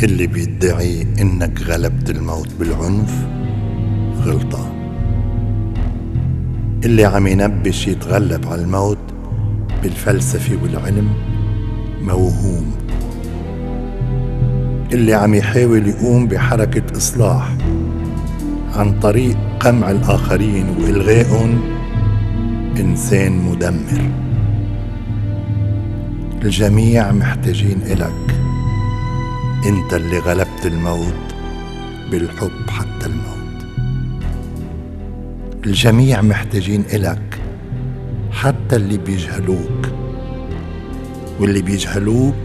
اللي بيدعي إنك غلبت الموت بالعنف غلطان. اللي عم ينبش يتغلب على الموت بالفلسفة والعلم موهوم. اللي عم يحاول يقوم بحركة إصلاح عن طريق قمع الآخرين وإلغائهم إنسان مدمر. الجميع محتاجين إلك، انت اللي غلبت الموت بالحب حتى الموت. الجميع محتاجين إلك، حتى اللي بيجهلوك، واللي بيجهلوك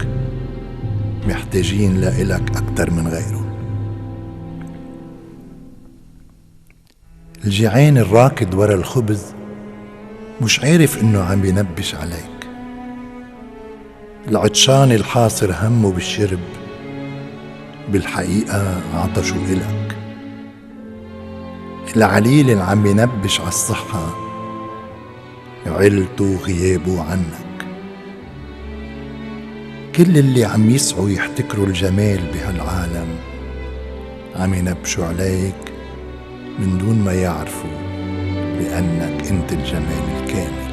محتاجين لإلك أكتر من غيرهم. الجيعان الراكد ورا الخبز مش عارف إنه عم ينبش عليك. العطشان الحاصر همه بالشرب بالحقيقة عطشوا إلك. العليل اللي عم ينبش على الصحة علته وغيابه عنك. كل اللي عم يسعوا يحتكروا الجمال بهالعالم عم ينبشوا عليك من دون ما يعرفوا بأنك انت الجمال الكامل.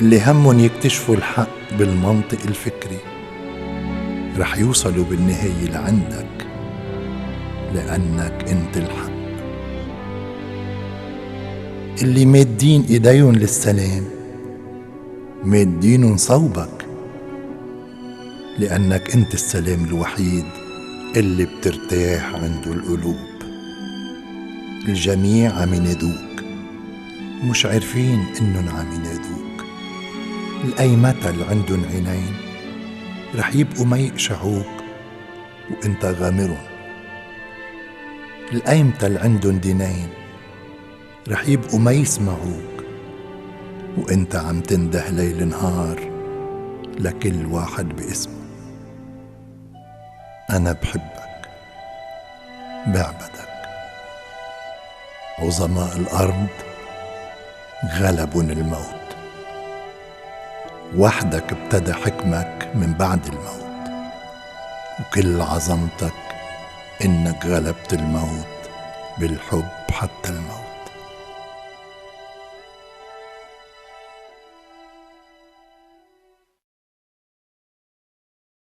اللي همهم يكتشفوا الحق بالمنطق الفكري رح يوصلوا بالنهاية لعندك، لأنك انت الحق. اللي مادين ايديهم للسلام مادينهم صوبك، لأنك انت السلام الوحيد اللي بترتاح عنده القلوب. الجميع عم ينادوك مش عارفين انهم عم ينادوك. الأيمتى اللي عندهم عينين رح يبقوا ما يقشعوك وانت غامرهم. الأيمتى اللي عندهم دينين رح يبقوا ما يسمعوك وانت عم تنده ليل نهار لكل واحد باسمه. أنا بحبك، بعبدك. عظماء الأرض غلبون الموت، وحدك ابتدى حكمك من بعد الموت، وكل عظمتك إنك غلبت الموت بالحب حتى الموت.